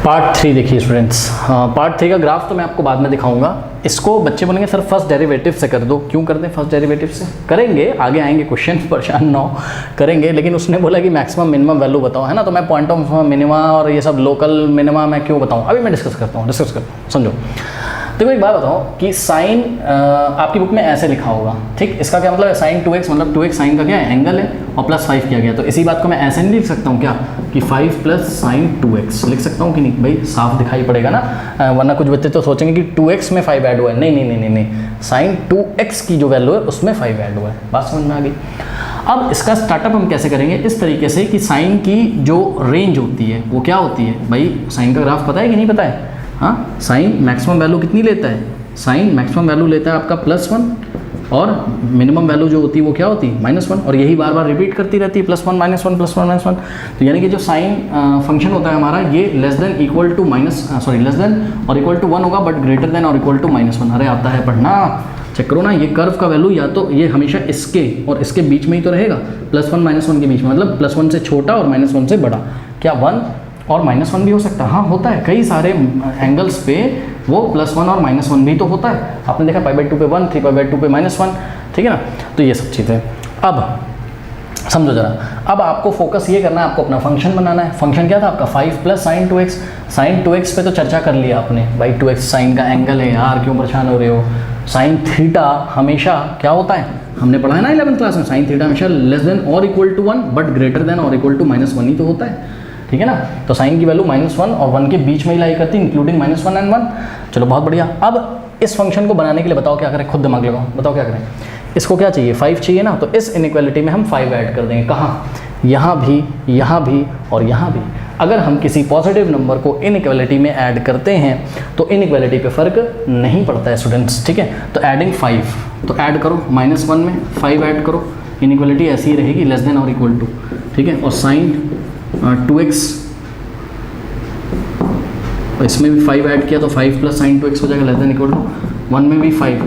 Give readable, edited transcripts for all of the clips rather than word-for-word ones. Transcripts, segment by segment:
Part 3 देखिए students, part 3 का graph तो मैं आपको बाद में दिखाऊंगा। इसको बच्चे बोलेंगे सर फर्स्ट डेरिवेटिव से कर दो। क्यों करते हैं फर्स्ट डेरिवेटिव से? करेंगे, आगे आएंगे क्वेश्चन, परेशान ना हो, करेंगे। लेकिन उसने बोला कि मैक्सिमम मिनिमम वैल्यू बताओ, है ना। तो मैं पॉइंट ऑफ मिनिमा और ये सब लोकल मिनिमा मैं क्यों बताऊँ, अभी मैं डिस्कस करता हूँ, समझो। देखो एक बात बताओ कि साइन आपकी बुक में ऐसे लिखा होगा, ठीक। इसका क्या मतलब है? साइन 2x मतलब 2x साइन का क्या है? एंगल है, और प्लस 5 किया गया। तो इसी बात को मैं ऐसे नहीं लिख सकता हूँ क्या कि 5 प्लस साइन 2x लिख सकता हूँ कि नहीं? भाई साफ दिखाई पड़ेगा ना, वरना कुछ बच्चे तो सोचेंगे कि 2x में 5 ऐड हुआ है। नहीं, साइन 2x की जो वैल्यू है उसमें 5 ऐड हुआ है। बात समझ में आ गई। अब इसका स्टार्टअप हम कैसे करेंगे? इस तरीके से कि साइन की जो रेंज होती है वो क्या होती है? भाई साइन का ग्राफ पता है कि नहीं पता है? हाँ, साइन मैक्सिमम वैल्यू कितनी लेता है? साइन मैक्सिमम वैल्यू लेता है आपका +1, और मिनिमम वैल्यू जो होती है वो क्या होती है? -1। और यही बार बार रिपीट करती रहती है, +1 -1 +1 -1। तो यानी कि जो साइन फंक्शन होता है हमारा, ये लेस देन और इक्वल टू 1 होगा, बट ग्रेटर देन और इक्वल टू -1। अरे आता है पढ़ना, चेक करो ना। ये कर्व का वैल्यू या तो ये हमेशा इसके और इसके बीच में ही तो रहेगा, +1 -1 के बीच में, मतलब +1 से छोटा और -1 से बड़ा। क्या 1 और -1 भी हो सकता है? हाँ होता है, कई सारे एंगल्स पे वो +1 और -1 भी तो होता है। आपने देखा π/2 पे 1, 3π/2 पे -1, ठीक है ना। तो ये सब चीज़ें अब समझो जरा। अब आपको फोकस ये करना है, आपको अपना फंक्शन बनाना है। फंक्शन क्या था आपका? 5 plus sign 2x। Sign 2x पे तो चर्चा कर लिया आपने, भाई 2x साइन का एंगल है यार, क्यों परेशान हो रहे हो। साइन थीटा हमेशा क्या होता है? हमने पढ़ा है ना 11th क्लास में, साइन थीटा हमेशा लेस देन और equal to 1, but greater than और इक्वल टू -1 ही तो होता है, ठीक है ना। तो साइन की वैल्यू -1 और 1 के बीच में ही लाई करती है, इंक्लूडिंग -1 एंड 1। चलो बहुत बढ़िया। अब इस फंक्शन को बनाने के लिए बताओ क्या करें? खुद दिमाग लगाओ, बताओ क्या करें। इसको क्या चाहिए? 5 चाहिए ना। तो इस इनइक्वालिटी में हम 5 ऐड कर देंगे। कहाँ? यहाँ भी, यहाँ भी और यहाँ भी। अगर हम किसी पॉजिटिव नंबर को इनइक्वालिटी में ऐड करते हैं तो इनइक्वालिटी पे फ़र्क नहीं पड़ता है स्टूडेंट्स, ठीक है। तो एडिंग 5, तो ऐड करो, -1 में 5 ऐड करो, इनइक्वालिटी ऐसी ही रहेगी, लेस देन और इक्वल टू, ठीक है। और साइन 2x, इसमें भी 5 ऐड किया तो 5 प्लस साइन 2x हो जाएगा, लेस देन इक्वल टू 1 में भी 5,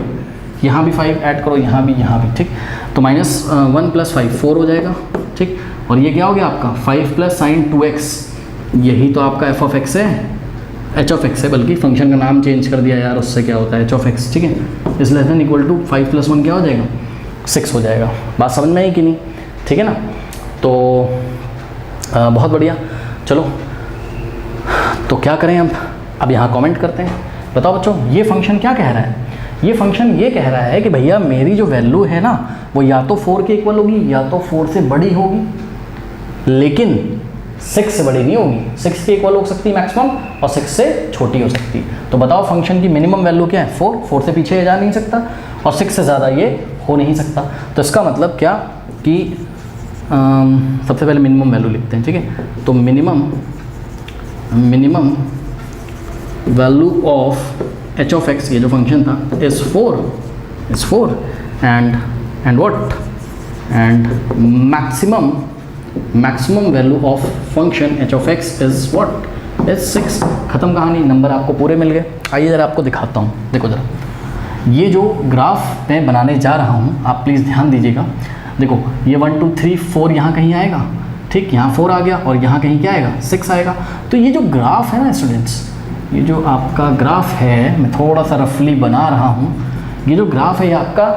यहाँ भी 5 ऐड करो, यहाँ भी, ठीक। तो -1 + 5 4 हो जाएगा, ठीक। और ये क्या हो गया आपका? 5 प्लस साइन 2x, यही तो आपका f(x) है, h(x) है, बल्कि फंक्शन का नाम चेंज कर दिया यार, उससे क्या होता है? h(x), ठीक है। इस लेस देन इक्वल टू 5 + 1 क्या हो जाएगा? 6 हो जाएगा। बात समझ में आई कि नहीं? ठीक है ना। तो बहुत बढ़िया। चलो तो क्या करें अब यहाँ कमेंट करते हैं। बताओ बच्चों, ये फंक्शन क्या कह रहा है? ये फंक्शन ये कह रहा है कि भैया मेरी जो वैल्यू है ना, वो या तो 4 के इक्वल होगी या तो 4 से बड़ी होगी, लेकिन 6 से बड़ी नहीं होगी। 6 के इक्वल हो सकती है मैक्सिमम, और 6 से छोटी हो सकती। तो बताओ फंक्शन की मिनिमम वैल्यू क्या है? 4 से पीछे जा नहीं सकता, और 6 से ज़्यादा ये हो नहीं सकता। तो इसका मतलब क्या कि सबसे पहले मिनिमम वैल्यू लिखते हैं, ठीक है। तो मिनिमम वैल्यू ऑफ h(x), ये जो फंक्शन था, is 4 and what, and maximum value of function h(x) is what, is 6। ख़त्म कहानी, नंबर आपको पूरे मिल गए। आइए ज़रा आपको दिखाता हूँ। देखो ज़रा, ये जो ग्राफ मैं बनाने जा रहा हूँ, आप प्लीज़ ध्यान दीजिएगा। देखो ये 1 2 3 4 यहाँ कहीं आएगा, ठीक, यहाँ 4 आ गया, और यहाँ कहीं क्या आएगा? 6 आएगा। तो ये जो ग्राफ है ना स्टूडेंट्स, ये जो आपका ग्राफ है, मैं थोड़ा सा रफली बना रहा हूँ, ये जो ग्राफ है ये आपका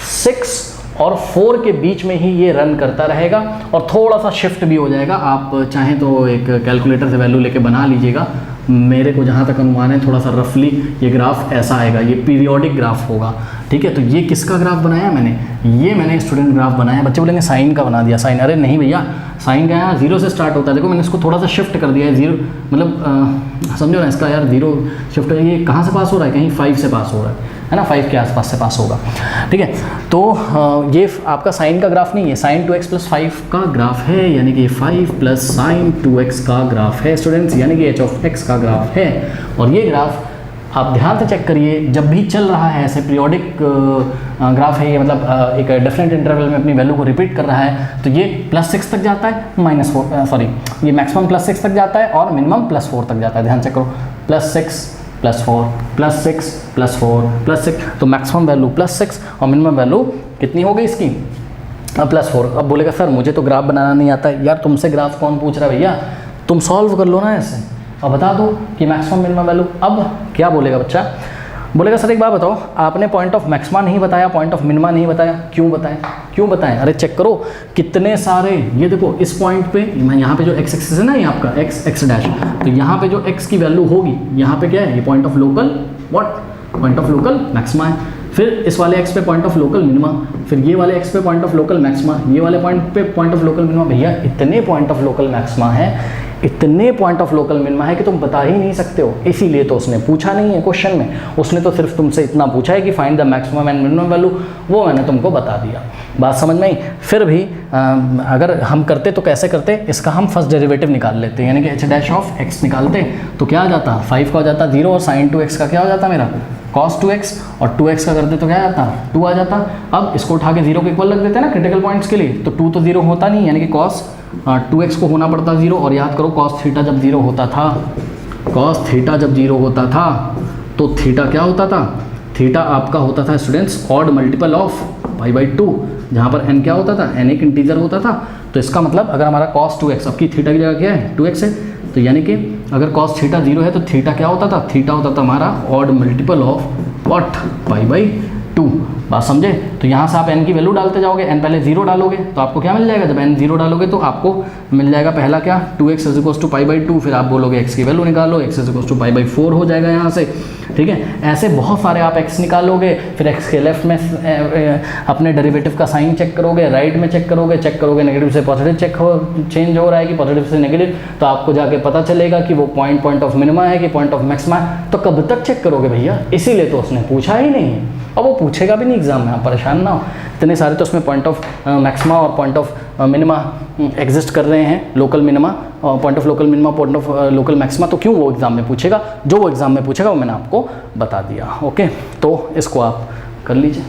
6 और 4 के बीच में ही ये रन करता रहेगा, और थोड़ा सा शिफ्ट भी हो जाएगा। आप चाहें तो एक कैलकुलेटर से वैल्यू लेके बना लीजिएगा। मेरे को जहाँ तक अनुमान है, थोड़ा सा रफली ये ग्राफ ऐसा आएगा, ये पीरियोडिक ग्राफ होगा, ठीक है। तो ये किसका ग्राफ बनाया मैंने? ये मैंने स्टूडेंट ग्राफ बनाया। बच्चे बोलेंगे साइन का बना दिया। साइन, अरे नहीं भैया, साइन का यहाँ 0 से स्टार्ट होता है। देखो मैंने इसको थोड़ा सा शिफ्ट कर दिया है, 0 मतलब समझो ना, इसका यार 0 शिफ्ट, ये कहाँ से पास हो रहा है? कहीं 5 से पास हो रहा है ना, 5 के आसपास से पास होगा, ठीक है। तो ये आपका साइन का ग्राफ नहीं है, साइन 2x + 5 का ग्राफ है, यानी कि 5 प्लस साइन 2x का ग्राफ है स्टूडेंट्स, यानी कि h(x) का ग्राफ है। और ये ग्राफ आप ध्यान से चेक करिए, जब भी चल रहा है ऐसे पीरियोडिक ग्राफ है ये, मतलब एक डिफरेंट इंटरवल में अपनी वैल्यू को रिपीट कर रहा है, तो ये +6 तक जाता है, ये मैक्सिमम +6 तक जाता है, और मिनिमम +4 तक जाता है। ध्यान चेक करो, +6 +4 +6 +4 +6, तो मैक्सिमम वैल्यू +6 और मिनिमम वैल्यू कितनी हो गई इसकी? +4। अब बोलेगा सर मुझे तो ग्राफ बनाना नहीं आता है। यार तुमसे ग्राफ कौन पूछ रहा है भैया, तुम सॉल्व कर लो ना ऐसे, और बता दो कि मैक्सिमम मिनिमम वैल्यू। अब क्या बोलेगा बच्चा, बोलेगा सर एक बात बताओ, आपने पॉइंट ऑफ मैक्सिमा नहीं बताया, पॉइंट ऑफ मिनिमा नहीं बताया, क्यों बताएं, क्यों बताएं? अरे चेक करो कितने सारे, ये देखो इस पॉइंट पे, मैं यहाँ पे जो एक्स एक्सिस है ना, ये आपका एक्स डैश, तो यहाँ पे जो एक्स की वैल्यू होगी, यहाँ पे क्या है, ये point of local point of local maxima है। फिर इस वाले एक्स पे पॉइंट ऑफ लोकल मिनिमा, फिर ये वाले एक्स पे पॉइंट ऑफ लोकल मैक्सिमा, ये वाले पॉइंट पे पॉइंट ऑफ लोकल मिनिमा। भैया इतने पॉइंट ऑफ लोकल मैक्सिमा है, इतने पॉइंट ऑफ लोकल मिनिमा है कि तुम बता ही नहीं सकते हो, इसीलिए तो उसने पूछा नहीं है क्वेश्चन में। उसने तो सिर्फ तुमसे इतना पूछा है कि find the maximum and minimum value, वो मैंने तुमको बता दिया। बात समझ में आई? फिर भी अगर हम करते तो कैसे करते, इसका हम फर्स्ट डेरिवेटिव निकाल लेते, यानी कि एच डैश ऑफ एक्स निकालते तो क्या आ जाता, 5 का हो जाता 0, और साइन 2x का क्या हो जाता मेरा cos 2x, और 2x का करते तो क्या आ जाता 2 आ जाता। अब इसको उठा के 0 के इक्वल रख देते हैं ना क्रिटिकल पॉइंट्स के लिए, तो 2 तो 0 होता नहीं, यानी कि cos 2x को होना पड़ता 0। और याद करो cos थीटा जब 0 होता था, cos थीटा जब 0 होता था तो थीटा क्या होता था, थीटा आपका होता था स्टूडेंट्स ऑड मल्टीपल ऑफ π/2, जहाँ पर n क्या होता था, n एक इंटीजर होता था। तो इसका मतलब अगर हमारा cos 2x, अब की थीटा की जगह क्या है 2x है, तो यानी कि अगर cos थीटा 0 है तो थीटा क्या होता था, थीटा होता था हमारा ऑड मल्टीपल ऑफ व्हाट, π/2। बात समझे? तो यहाँ से आप n की वैल्यू डालते जाओगे, n पहले 0 डालोगे तो आपको क्या मिल जाएगा, जब n 0 डालोगे तो आपको मिल जाएगा पहला क्या 2x = π/2, फिर आप बोलोगे x की वैल्यू निकालो, x = π/4 हो जाएगा यहाँ से, ठीक है। ऐसे बहुत सारे आप x निकालोगे, फिर x के लेफ्ट में अपने डेरिवेटिव का साइन चेक करोगे, राइट में चेक करोगे नेगेटिव से पॉजिटिव चेंज हो रहा है कि पॉजिटिव से नेगेटिव, तो आपको जाके पता चलेगा कि वो पॉइंट ऑफ मिनिमा है कि पॉइंट ऑफ मैक्सिमा है। तो कब तक चेक करोगे भैया, इसीलिए तो उसने पूछा ही नहीं है, और वो पूछेगा भी नहीं एग्जाम में, आप परेशान ना हो। इतने सारे तो उसमें पॉइंट ऑफ मैक्सिमा और पॉइंट ऑफ मिनिमा एग्जिस्ट कर रहे हैं, local minima, point of local minima, point of local maxima, तो क्यों वो एग्जाम में पूछेगा, जो वो एग्जाम में पूछेगा वो मैंने आपको बता दिया। ओके, तो इसको आप कर लीजिए।